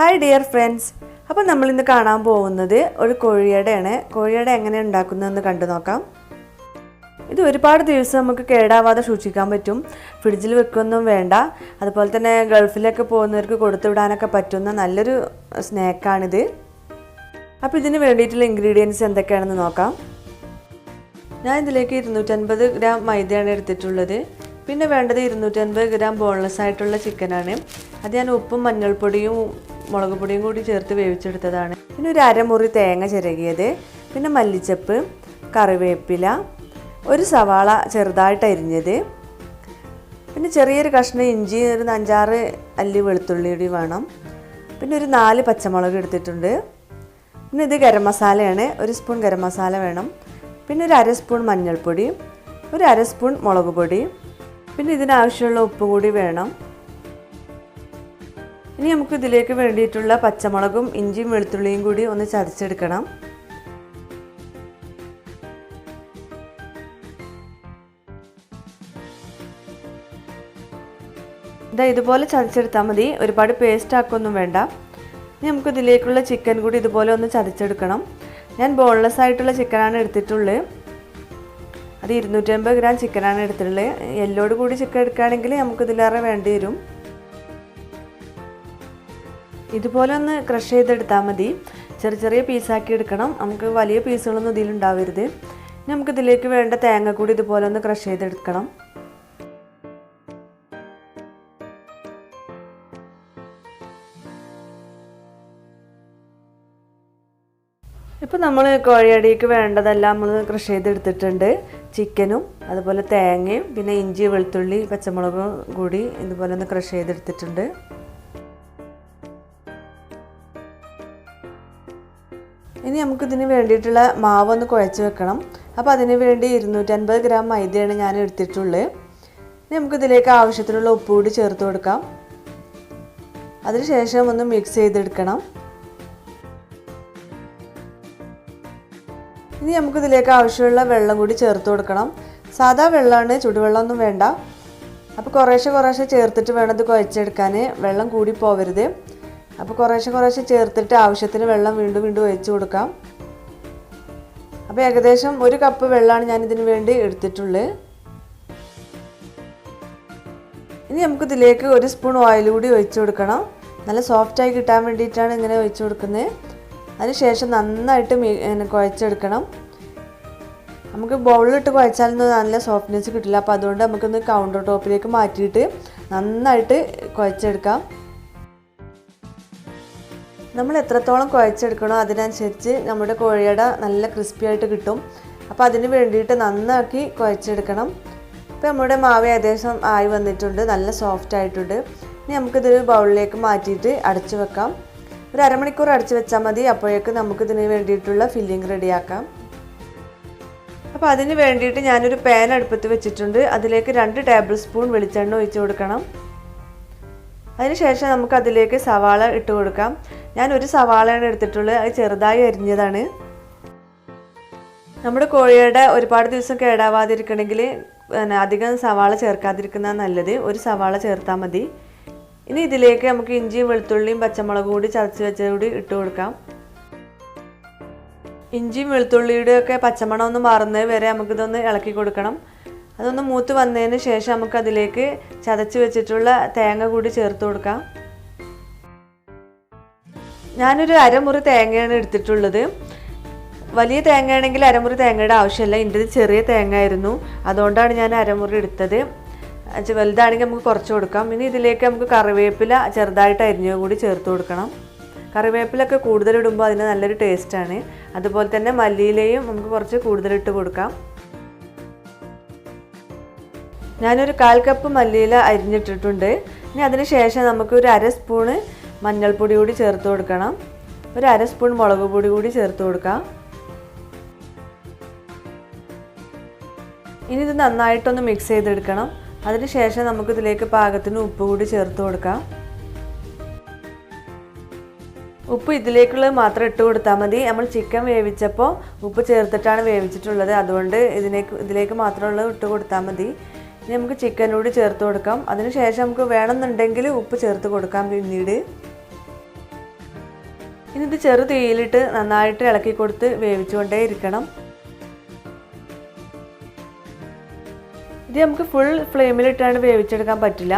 Hi dear friends. അപ്പോൾ നമ്മൾ ഇന്ന് കാണാൻ പോകുന്നത് ഒരു കോഴിയടയാണ്. കോഴിയട എങ്ങനെ ഉണ്ടാക്കുന്നതെന്ന് കണ്ടു നോക്കാം. ഇത് ഒരുപാട് ദിവസം നമുക്ക് കേടാവാതെ സൂക്ഷിക്കാൻ പറ്റും. ഫ്രിഡ്ജിൽ വെക്കൊന്നും വേണ്ട. അതുപോലെ തന്നെ ഗൾഫിലൊക്കെ പോകുന്നവർക്ക് കൊടുത്തു വിടാനൊക്കെ പറ്റുന്ന നല്ലൊരു സ്നാക്കാണിത്. അപ്പോൾ ഇതിന് വേണ്ടിയിട്ടുള്ള ഇൻഗ്രീഡിയൻസ് എന്തൊക്കെയാണെന്ന് നോക്കാം. ഞാൻ ഇതിലേക്ക് 250 ഗ്രാം മൈദയാണ് എടുത്തിട്ടുള്ളത്. പിന്നെ വേണ്ടത് 250 ഗ്രാം ബോൺലെസ് ആയിട്ടുള്ള ചിക്കനാണ്. അത് ഞാൻ ഉപ്പും മഞ്ഞൾപ്പൊടിയും മുളക് പൊടിയും കൂടി ചേർത്ത് വേവിച്ചെടുത്തതാണ്. പിന്നെ ഒരു അരമുറി തേങ്ങ ചിരകിയത്, പിന്നെ മല്ലിച്ചപ്പ്, കറിവേപ്പില, ഒരു സവാള ചെറുതായിട്ട് അരിഞ്ഞത്, പിന്നെ ചെറിയൊരു കഷ്ണം ഇഞ്ചി, ഒരു 5-6 അല്ലി വെളുത്തുള്ളി കൂടി വേണം. പിന്നെ ഒരു 4 പച്ചമുളക് എടുത്തിട്ടുണ്ട്. പിന്നെ ഇത് ഗരം മസാലയാണ്, ഒരു സ്പൂൺ ഗരം മസാല വേണം. പിന്നെ ഒരു 1/2 സ്പൂൺ മഞ്ഞൾപ്പൊടി, ഒരു 1/2 സ്പൂൺ മുളക് പൊടി, പിന്നെ ഇതിനാവശ്യമുള്ള ഉപ്പ് കൂടി വേണം. ഇനി നമുക്ക് ഇതിലേക്ക് വേണ്ടിയിട്ടുള്ള പച്ചമുളകും ഇഞ്ചിയും വെളുത്തുള്ളിയും കൂടി ഒന്ന് ചതച്ചെടുക്കണം. ഇതുപോലെ ചതച്ചെടുത്താൽ മതി, ഒരുപാട് പേസ്റ്റ് ആക്കൊന്നും വേണ്ട. ഇനി നമുക്ക് ഇതിലേക്കുള്ള ചിക്കൻ കൂടി ഇതുപോലെ ഒന്ന് ചതച്ചെടുക്കണം. ഞാൻ ബോൺലെസ് ആയിട്ടുള്ള ചിക്കനാണ് എടുത്തിട്ടുള്ളത്. അത് 250 ഗ്രാം ചിക്കനാണ് എടുത്തിട്ടുള്ളത്. എല്ലോട് കൂടി ചിക്കൻ എടുക്കുകയാണെങ്കിൽ നമുക്ക് ഇതിലേറെ വേണ്ടി വരും. ഇതുപോലെ ഒന്ന് ക്രഷ് ചെയ്തെടുത്താൽ മതി. ചെറിയ ചെറിയ പീസാക്കി എടുക്കണം. നമുക്ക് വലിയ പീസുകളൊന്നും ഇതിലുണ്ടാവരുത്. നമുക്കിതിലേക്ക് വേണ്ട തേങ്ങ കൂടി ഇതുപോലെ ഒന്ന് ക്രഷ് ചെയ്തെടുക്കണം. ഇപ്പോൾ നമ്മൾ കോഴിയടിക്ക് വേണ്ടതെല്ലാം നമ്മൾ ക്രഷ് ചെയ്തെടുത്തിട്ടുണ്ട്. ചിക്കനും അതുപോലെ തേങ്ങയും പിന്നെ ഇഞ്ചി വെളുത്തുള്ളി പച്ചമുളകും കൂടി ഇതുപോലെ ഒന്ന് ക്രഷ് ചെയ്തെടുത്തിട്ടുണ്ട്. ഇനി നമുക്കിതിന് വേണ്ടിയിട്ടുള്ള മാവ് ഒന്ന് കുഴച്ച് വെക്കണം. അപ്പോൾ അതിന് വേണ്ടി 250 ഗ്രാം മൈദയാണ് ഞാൻ എടുത്തിട്ടുള്ളത്. ഇനി നമുക്കിതിലേക്ക് ആവശ്യത്തിനുള്ള ഉപ്പ് കൂടി ചേർത്ത് കൊടുക്കാം. അതിനുശേഷം ഒന്ന് മിക്സ് ചെയ്തെടുക്കണം. ഇനി നമുക്കിതിലേക്ക് ആവശ്യമുള്ള വെള്ളം കൂടി ചേർത്ത് കൊടുക്കണം. സാധാ വെള്ളമാണ്, ചുടുവെള്ളമൊന്നും വേണ്ട. അപ്പോൾ കുറേശ്ശെ ചേർത്തിട്ട് വേണം ഇത് കുഴച്ചെടുക്കാൻ. വെള്ളം കൂടി പോവരുത്. അപ്പോൾ കുറേശ്ശെ ചേർത്തിട്ട് ആവശ്യത്തിന് വെള്ളം വീണ്ടും ഒഴിച്ച് കൊടുക്കാം. അപ്പോൾ ഏകദേശം 1 കപ്പ് വെള്ളമാണ് ഞാൻ ഇതിന് വേണ്ടി എടുത്തിട്ടുള്ളത്. ഇനി നമുക്കിതിലേക്ക് 1 സ്പൂൺ ഓയിൽ കൂടി ഒഴിച്ച് കൊടുക്കണം. നല്ല സോഫ്റ്റായി കിട്ടാൻ വേണ്ടിയിട്ടാണ് ഇങ്ങനെ ഒഴിച്ച് കൊടുക്കുന്നത്. അതിനുശേഷം നന്നായിട്ട് കുഴച്ചെടുക്കണം. നമുക്ക് ബൗളിലിട്ട് കുഴച്ചാലൊന്നും നല്ല സോഫ്റ്റ്നെസ് കിട്ടില്ല. അപ്പോൾ അതുകൊണ്ട് നമുക്കൊന്ന് കൗണ്ടർ ടോപ്പിലേക്ക് മാറ്റിയിട്ട് നന്നായിട്ട് കുഴച്ചെടുക്കാം. നമ്മൾ എത്രത്തോളം കുഴച്ചെടുക്കണോ അതിനനുസരിച്ച് നമ്മുടെ കോഴിയട നല്ല ക്രിസ്പി ആയിട്ട് കിട്ടും. അപ്പോൾ അതിന് വേണ്ടിയിട്ട് നന്നാക്കി കുഴച്ചെടുക്കണം. ഇപ്പോൾ നമ്മുടെ മാവ് ഏകദേശം ആയി വന്നിട്ടുണ്ട്, നല്ല സോഫ്റ്റ് ആയിട്ടുണ്ട്. ഇനി നമുക്കിതൊരു ബൗളിലേക്ക് മാറ്റിയിട്ട് അടച്ചു വെക്കാം. ഒരു അരമണിക്കൂർ അടച്ചു വെച്ചാൽ മതി. അപ്പോഴേക്ക് നമുക്കിതിന് വേണ്ടിയിട്ടുള്ള ഫില്ലിങ് റെഡിയാക്കാം. അപ്പോൾ അതിന് വേണ്ടിയിട്ട് ഞാനൊരു പാൻ അടുപ്പത്ത് വെച്ചിട്ടുണ്ട്. അതിലേക്ക് 2 ടേബിൾ സ്പൂൺ വെളിച്ചെണ്ണ ഒഴിച്ച് കൊടുക്കണം. അതിനുശേഷം നമുക്ക് അതിലേക്ക് സവാള ഇട്ട് കൊടുക്കാം. ഞാൻ ഒരു സവാളയാണ് എടുത്തിട്ടുള്ളത്. അത് ചെറുതായി അരിഞ്ഞതാണ്. നമ്മുടെ കോഴിയുടെ ഒരുപാട് ദിവസം കേടാവാതിരിക്കണമെങ്കിൽ അധികം സവാള ചേർക്കാതിരിക്കുന്നതാണ് നല്ലത്. ഒരു സവാള ചേർത്താൽ മതി. ഇനി ഇതിലേക്ക് നമുക്ക് ഇഞ്ചിയും വെളുത്തുള്ളിയും പച്ചമുളകും കൂടി ചതച്ച് വെച്ചത് കൂടി ഇട്ട് കൊടുക്കാം. ഇഞ്ചിയും വെളുത്തുള്ളിയുടെയൊക്കെ പച്ചമണം ഒന്ന് മാറുന്നത് വരെ നമുക്കിതൊന്ന് ഇളക്കി കൊടുക്കണം. അതൊന്ന് മൂത്ത് വന്നതിന് ശേഷം നമുക്കതിലേക്ക് ചതച്ച് വെച്ചിട്ടുള്ള തേങ്ങ കൂടി ചേർത്ത് കൊടുക്കാം. ഞാനൊരു അരമുറി തേങ്ങയാണ് എടുത്തിട്ടുള്ളത്. വലിയ തേങ്ങയാണെങ്കിൽ അരമുറി തേങ്ങയുടെ ആവശ്യമില്ല. എൻ്റെ ചെറിയ തേങ്ങ ആയിരുന്നു, അതുകൊണ്ടാണ് ഞാൻ അരമുറി എടുത്തത്. വലുതാണെങ്കിൽ നമുക്ക് കുറച്ച് കൊടുക്കാം. ഇനി ഇതിലേക്ക് നമുക്ക് കറിവേപ്പില ചെറുതായിട്ട് അരിഞ്ഞത് കൂടി ചേർത്ത് കൊടുക്കണം. കറിവേപ്പിലൊക്കെ കൂടുതലിടുമ്പോൾ അതിന് നല്ലൊരു ടേസ്റ്റാണ്. അതുപോലെ തന്നെ മല്ലിയിലയും നമുക്ക് കുറച്ച് കൂടുതലിട്ട് കൊടുക്കാം. ഞാനൊരു 1/4 കപ്പ് മല്ലിയില അരിഞ്ഞിട്ടിട്ടുണ്ട്. ഇനി അതിന് ശേഷം നമുക്ക് ഒരു 1/2 സ്പൂണ് മഞ്ഞൾപ്പൊടി കൂടി ചേർത്ത് കൊടുക്കണം. ഒരു 1/2 സ്പൂൺ മുളക് പൊടി കൂടി ചേർത്ത് കൊടുക്കാം. ഇനി ഇത് നന്നായിട്ടൊന്ന് മിക്സ് ചെയ്തെടുക്കണം. അതിനുശേഷം നമുക്കിതിലേക്ക് പാകത്തിന് ഉപ്പ് കൂടി ചേർത്ത് കൊടുക്കാം. ഉപ്പ് ഇതിലേക്കുള്ളത് മാത്രം ഇട്ട് കൊടുത്താൽ മതി. നമ്മൾ ചിക്കൻ വേവിച്ചപ്പോൾ ഉപ്പ് ചേർത്തിട്ടാണ് വേവിച്ചിട്ടുള്ളത്. അതുകൊണ്ട് ഇതിലേക്ക് മാത്രമുള്ളത് ഇട്ട് കൊടുത്താൽ മതി. ഇനി നമുക്ക് ചിക്കൻ കൂടി ചേർത്ത് കൊടുക്കാം. അതിനുശേഷം നമുക്ക് വേണമെന്നുണ്ടെങ്കിൽ ഉപ്പ് ചേർത്ത് കൊടുക്കാം പിന്നീട്. ഇനി ഇത് ചെറു തീയിലിട്ട് നന്നായിട്ട് ഇളക്കി കൊടുത്ത് വേവിച്ചുകൊണ്ടേ ഇരിക്കണം. ഇത് നമുക്ക് ഫുൾ ഫ്ലെയിമിലിട്ടാണ് വേവിച്ചെടുക്കാൻ പറ്റില്ല.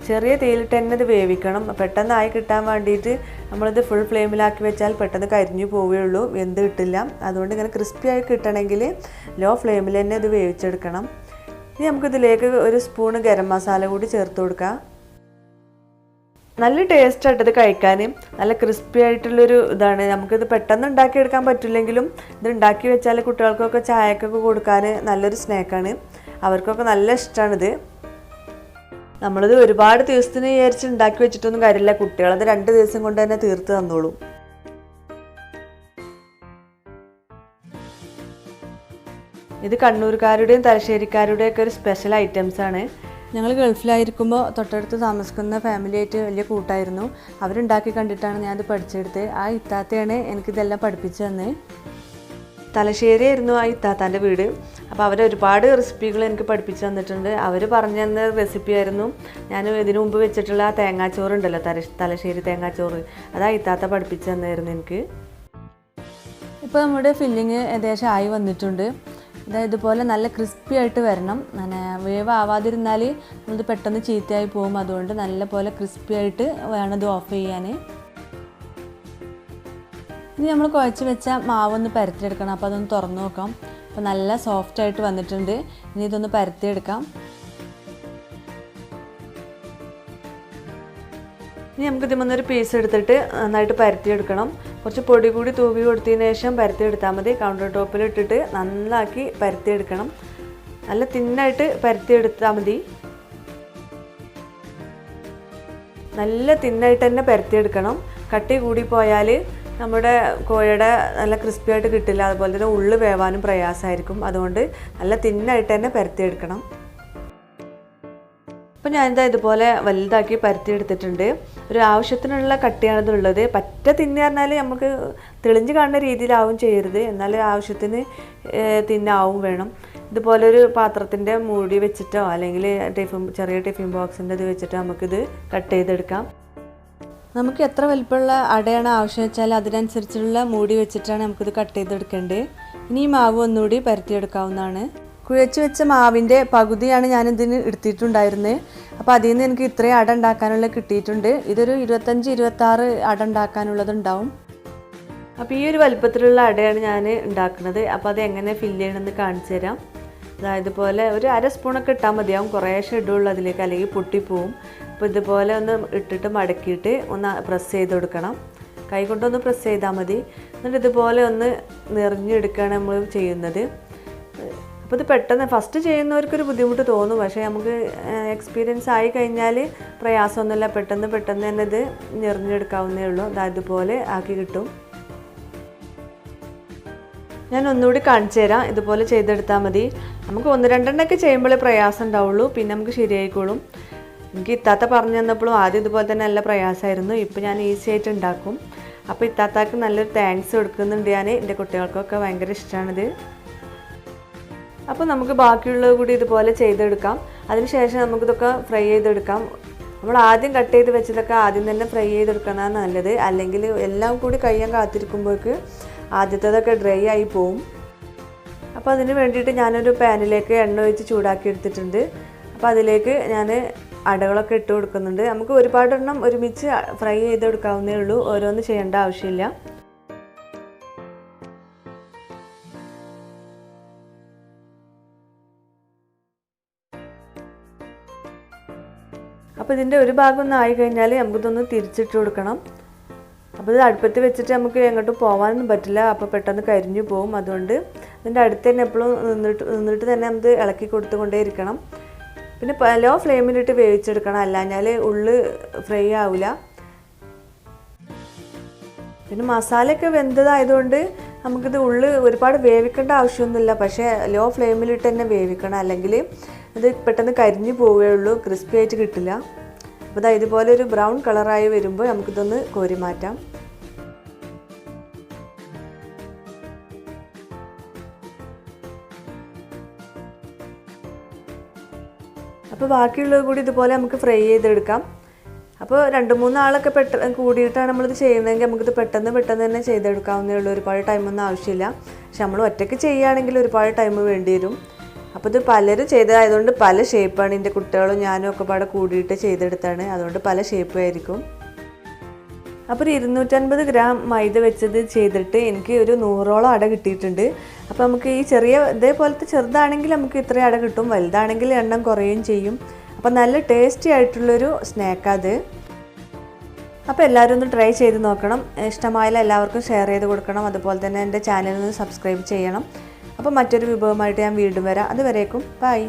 ചെറിയ തീയിലിട്ട് തന്നെ ഇത് വേവിക്കണം. പെട്ടെന്നായി കിട്ടാൻ വേണ്ടിയിട്ട് നമ്മളിത് ഫുൾ ഫ്ലെയിമിലാക്കി വെച്ചാൽ പെട്ടെന്ന് കരിഞ്ഞു പോവുകയുള്ളൂ, വെന്ത് കിട്ടില്ല. അതുകൊണ്ട് ഇങ്ങനെ ക്രിസ്പിയായി കിട്ടണമെങ്കിൽ ലോ ഫ്ലെയിമിൽ തന്നെ ഇത് വേവിച്ചെടുക്കണം. ഇനി നമുക്കിതിലേക്ക് ഒരു സ്പൂണ് ഗരം മസാല കൂടി ചേർത്ത് കൊടുക്കാം. നല്ല ടേസ്റ്റ് ആയിട്ടത് കഴിക്കാൻ, നല്ല ക്രിസ്പി ആയിട്ടുള്ളൊരു ഇതാണ്. നമുക്കിത് പെട്ടെന്ന് ഉണ്ടാക്കിയെടുക്കാൻ പറ്റില്ലെങ്കിലും ഇത് ഉണ്ടാക്കി വെച്ചാൽ കുട്ടികൾക്കൊക്കെ ചായക്കൊക്കെ കൊടുക്കാൻ നല്ലൊരു സ്നാക്കാണ്. അവർക്കൊക്കെ നല്ല ഇഷ്ടമാണിത്. നമ്മളിത് ഒരുപാട് ദിവസത്തിന് വിചാരിച്ച് ഉണ്ടാക്കി വെച്ചിട്ടൊന്നും കാര്യമില്ല. കുട്ടികളത് 2 ദിവസം കൊണ്ട് തന്നെ തീർത്ത് തന്നോളും. ഇത് കണ്ണൂർക്കാരുടെയും തലശ്ശേരിക്കാരുടെയും ഒക്കെ ഒരു സ്പെഷ്യൽ ഐറ്റംസ് ആണ്. ഞങ്ങൾ ഗൾഫിലായിരിക്കുമ്പോൾ തൊട്ടടുത്ത് താമസിക്കുന്ന ഫാമിലിയായിട്ട് വലിയ കൂട്ടായിരുന്നു. അവരുണ്ടാക്കി കണ്ടിട്ടാണ് ഞാനത് പഠിച്ചെടുത്തത്. ആ ഇത്താത്തയാണ് എനിക്കിതെല്ലാം പഠിപ്പിച്ചു തന്നെ. തലശ്ശേരി ആയിരുന്നു ആ ഇത്താത്താൻ്റെ വീട്. അപ്പോൾ അവർ ഒരുപാട് റെസിപ്പികൾ എനിക്ക് പഠിപ്പിച്ചു തന്നിട്ടുണ്ട്. അവർ പറഞ്ഞു തന്ന റെസിപ്പി ആയിരുന്നു ഞാൻ ഇതിനു മുമ്പ് വെച്ചിട്ടുള്ള ആ തേങ്ങാച്ചോറുണ്ടല്ലോ, തലശ്ശേരി തേങ്ങാച്ചോറ്, അതാ ഇത്താത്ത പഠിപ്പിച്ചു തന്നായിരുന്നു എനിക്ക്. ഇപ്പോൾ നമ്മുടെ ഫില്ലിങ് ഏകദേശം ആയി വന്നിട്ടുണ്ട്. ഇതുപോലെ നല്ല ക്രിസ്പി ആയിട്ട് വരണം. വേവ് ആവാതിരുന്നാൽ ഇത് പെട്ടെന്ന് ചീത്തയായി പോകും. അതുകൊണ്ട് നല്ല പോലെ ക്രിസ്പി ആയിട്ട് വേണം ഇത് ഓഫ് ചെയ്യാൻ. ഇനി നമ്മൾ കുഴച്ച് വെച്ച മാവൊന്ന് പരത്തിയെടുക്കണം. അപ്പോൾ അതൊന്ന് തുറന്ന് നോക്കാം. അപ്പോൾ നല്ല സോഫ്റ്റായിട്ട് വന്നിട്ടുണ്ട്. ഇനി ഇതൊന്ന് പരത്തിയെടുക്കാം. ഇനി നമുക്ക് ഇതിമൊന്നൊരു പീസ് എടുത്തിട്ട് നന്നായിട്ട് പരത്തിയെടുക്കണം. കുറച്ച് പൊടി കൂടി തൂവി കൊടുത്തതിന് ശേഷം പരത്തിയെടുത്താൽ മതി. കൗണ്ടർ ടോപ്പിൽ ഇട്ടിട്ട് നന്നാക്കി പരത്തിയെടുക്കണം. നല്ല തിന്നായിട്ട് പരത്തിയെടുത്താൽ മതി. നല്ല തിന്നായിട്ട് തന്നെ പരത്തിയെടുക്കണം. കട്ടി കൂടി പോയാൽ നമ്മുടെ കോഴിയുടെ നല്ല ക്രിസ്പി ആയിട്ട് കിട്ടില്ല. അതുപോലെ തന്നെ ഉള്ളു വേവാനും പ്രയാസമായിരിക്കും. അതുകൊണ്ട് നല്ല തിന്നായിട്ട് തന്നെ പരത്തിയെടുക്കണം. അപ്പോൾ ഞാനിതാ ഇതുപോലെ വലുതാക്കി പരത്തിയെടുത്തിട്ടുണ്ട്. ഒരു ആവശ്യത്തിനുള്ള കട്ടിയാണിതുള്ളത്. പറ്റ തിന്ന് പറഞ്ഞാൽ നമുക്ക് തെളിഞ്ഞ് കാണുന്ന രീതിയിലാവും ചെയ്യരുത്. എന്നാൽ ആവശ്യത്തിന് തിന്നാവും വേണം. ഇതുപോലെ ഒരു പാത്രത്തിൻ്റെ മൂടി വെച്ചിട്ടോ അല്ലെങ്കിൽ ചെറിയ ടിഫിൻ ബോക്സിൻ്റെ ഇത് വെച്ചിട്ടോ നമുക്കിത് കട്ട് ചെയ്തെടുക്കാം. നമുക്ക് എത്ര വലിപ്പമുള്ള അടയാണ് ആവശ്യം വെച്ചാൽ അതിനനുസരിച്ചുള്ള മൂടി വെച്ചിട്ടാണ് നമുക്കിത് കട്ട് ചെയ്തെടുക്കേണ്ടത്. ഇനി ഈ മാവ് ഒന്നുകൂടി പരത്തിയെടുക്കാവുന്നതാണ്. കുഴച്ച് വെച്ച മാവിൻ്റെ പകുതിയാണ് ഞാനിതിന് എടുത്തിട്ടുണ്ടായിരുന്നത്. അപ്പോൾ അതിൽ നിന്ന് എനിക്ക് ഇത്രയും അട ഉണ്ടാക്കാനുള്ള കിട്ടിയിട്ടുണ്ട്. ഇതൊരു 25-26 അട ഉണ്ടാക്കാനുള്ളതുണ്ടാവും. അപ്പോൾ ഈ ഒരു വലിപ്പത്തിലുള്ള അടയാണ് ഞാൻ ഉണ്ടാക്കുന്നത്. അപ്പോൾ അത് എങ്ങനെ ഫില്ല് ചെയ്യണമെന്ന് കാണിച്ചു തരാം. അതായത് പോലെ ഒരു 1/2 സ്പൂണൊക്കെ ഇട്ടാൽ മതിയാവും. കുറേശ്ശെ ഇടുള്ളൂ അതിലേക്ക്, അല്ലെങ്കിൽ പൊട്ടിപ്പോവും. അപ്പോൾ ഇതുപോലെ ഒന്ന് ഇട്ടിട്ട് മടക്കിയിട്ട് ഒന്ന് പ്രസ് ചെയ്ത് കൊടുക്കണം. കൈ കൊണ്ടൊന്ന് പ്രസ് ചെയ്താൽ മതി. എന്നിട്ട് ഇതുപോലെ ഒന്ന് നിറഞ്ഞെടുക്കുകയാണ് നമ്മൾ ചെയ്യുന്നത്. അപ്പോൾ ഇത് പെട്ടെന്ന് ഫസ്റ്റ് ചെയ്യുന്നവർക്കൊരു ബുദ്ധിമുട്ട് തോന്നും. പക്ഷേ നമുക്ക് എക്സ്പീരിയൻസ് ആയി കഴിഞ്ഞാൽ പ്രയാസമൊന്നുമില്ല. പെട്ടെന്ന് തന്നെ ഇത് നിറഞ്ഞെടുക്കാവുന്നേ ഉള്ളൂ. അതുപോലെ ആക്കി കിട്ടും. ഞാൻ ഒന്നുകൂടി കാണിച്ചു തരാം. ഇതുപോലെ ചെയ്തെടുത്താൽ മതി. നമുക്ക് 1-2 എണ്ണമൊക്കെ ചെയ്യുമ്പോഴേ പ്രയാസം ഉണ്ടാവുള്ളൂ. പിന്നെ നമുക്ക് ശരിയായിക്കോളും. എനിക്ക് ഇത്താത്ത പറഞ്ഞു തന്നപ്പോഴും ആദ്യം ഇതുപോലെ തന്നെ നല്ല പ്രയാസമായിരുന്നു. ഇപ്പോൾ ഞാൻ ഈസി ആയിട്ട് ഉണ്ടാക്കും. അപ്പോൾ ഇത്താത്താക്ക് നല്ലൊരു താങ്ക്സ് കൊടുക്കുന്നുണ്ട് ഞാൻ. എൻ്റെ കുട്ടികൾക്കൊക്കെ ഭയങ്കര ഇഷ്ടമാണിത്. അപ്പോൾ നമുക്ക് ബാക്കിയുള്ളത് കൂടി ഇതുപോലെ ചെയ്തെടുക്കാം. അതിനുശേഷം നമുക്കിതൊക്കെ ഫ്രൈ ചെയ്തെടുക്കാം. നമ്മൾ ആദ്യം കട്ട് ചെയ്ത് വെച്ചതൊക്കെ ആദ്യം തന്നെ ഫ്രൈ ചെയ്തെടുക്കുന്നതാണ് നല്ലത്. അല്ലെങ്കിൽ എല്ലാം കൂടി കഴിയാൻ കാത്തിരിക്കുമ്പോഴേക്ക് ആദ്യത്തേതൊക്കെ ഡ്രൈ ആയി പോവും. അപ്പോൾ അതിന് വേണ്ടിയിട്ട് ഞാനൊരു പാനിലേക്ക് എണ്ണ ഒഴിച്ച് ചൂടാക്കി എടുത്തിട്ടുണ്ട്. അപ്പോൾ അതിലേക്ക് ഞാൻ അടകളൊക്കെ ഇട്ട് കൊടുക്കുന്നുണ്ട്. നമുക്ക് ഒരുപാടെണ്ണം ഒരുമിച്ച് ഫ്രൈ ചെയ്തെടുക്കാവുന്നേ ഉള്ളൂ. ഓരോന്ന് ചെയ്യേണ്ട ആവശ്യമില്ല. അപ്പോൾ ഇതിൻ്റെ ഒരു ഭാഗം ഒന്ന് ആയി കഴിഞ്ഞാൽ നമുക്കിതൊന്ന് തിരിച്ചിട്ട് കൊടുക്കണം. അപ്പോൾ ഇത് അടുപ്പത്ത് വെച്ചിട്ട് നമുക്ക് എങ്ങോട്ടും പോകാനൊന്നും പറ്റില്ല. അപ്പോൾ പെട്ടെന്ന് കരിഞ്ഞു പോകും. അതുകൊണ്ട് ഇതിൻ്റെ അടുത്ത് തന്നെ എപ്പോഴും നിന്നിട്ട് തന്നെ നമുക്ക് ഇളക്കി കൊടുത്തുകൊണ്ടേ ഇരിക്കണം. പിന്നെ ലോ ഫ്ലെയിമിലിട്ട് വേവിച്ചെടുക്കണം. അല്ലാഞ്ഞാൽ ഉള്ളു ഫ്രൈ ആവില്ല. പിന്നെ മസാലയൊക്കെ വെന്തതായതുകൊണ്ട് നമുക്കിത് ഉള്ളു ഒരുപാട് വേവിക്കേണ്ട ആവശ്യമൊന്നുമില്ല. പക്ഷേ ലോ ഫ്ലെയിമിലിട്ട് തന്നെ വേവിക്കണം. അല്ലെങ്കിൽ ഇത് പെട്ടെന്ന് കരിഞ്ഞു പോവുകയുള്ളൂ, ക്രിസ്പി ആയിട്ട് കിട്ടില്ല. അപ്പോൾ ഇതുപോലെ ഒരു ബ്രൗൺ കളറായി വരുമ്പോൾ നമുക്കിതൊന്ന് കോരി മാറ്റാം. അപ്പോൾ ബാക്കിയുള്ളത് കൂടി ഇതുപോലെ നമുക്ക് ഫ്രൈ ചെയ്തെടുക്കാം. അപ്പോൾ 2-3 ആളൊക്കെ കൂടിയിട്ടാണ് നമ്മളിത് ചെയ്യുന്നതെങ്കിൽ നമുക്കിത് പെട്ടെന്ന് തന്നെ ചെയ്തെടുക്കാവുന്നേ ഉള്ളൂ. ഒരുപാട് ടൈമൊന്നും ആവശ്യമില്ല. പക്ഷെ നമ്മൾ ഒറ്റയ്ക്ക് ചെയ്യുകയാണെങ്കിൽ ഒരുപാട് ടൈം വേണ്ടി വരും. അപ്പോൾ ഇത് പലരും ചെയ്തതായതുകൊണ്ട് പല ഷേപ്പാണ്. എൻ്റെ കുട്ടികളും ഞാനും ഒക്കെ പാടെ കൂടിയിട്ട് ചെയ്തെടുത്താണ്. അതുകൊണ്ട് പല ഷേപ്പായിരിക്കും. അപ്പോൾ ഒരു 250 ഗ്രാം മൈദ വെച്ചത് ചെയ്തിട്ട് എനിക്ക് ഒരു 100ഓളം അട കിട്ടിയിട്ടുണ്ട്. അപ്പോൾ നമുക്ക് ഈ ഇതേപോലത്തെ ചെറുതാണെങ്കിൽ നമുക്ക് ഇത്രയും അട കിട്ടും, വലുതാണെങ്കിൽ എണ്ണം കുറയുകയും ചെയ്യും. അപ്പോൾ നല്ല ടേസ്റ്റി ആയിട്ടുള്ളൊരു സ്നാക്കാത്. അപ്പോൾ എല്ലാവരും ഒന്ന് ട്രൈ ചെയ്ത് നോക്കണം. ഇഷ്ടമായാലും എല്ലാവർക്കും ഷെയർ ചെയ്ത് കൊടുക്കണം. അതുപോലെ തന്നെ എൻ്റെ ചാനലിൽ നിന്ന് സബ്സ്ക്രൈബ് ചെയ്യണം. അപ്പോൾ മറ്റൊരു വിഭവമായിട്ട് ഞാൻ വീണ്ടും വരാം. അതുവരേക്കും ബൈ.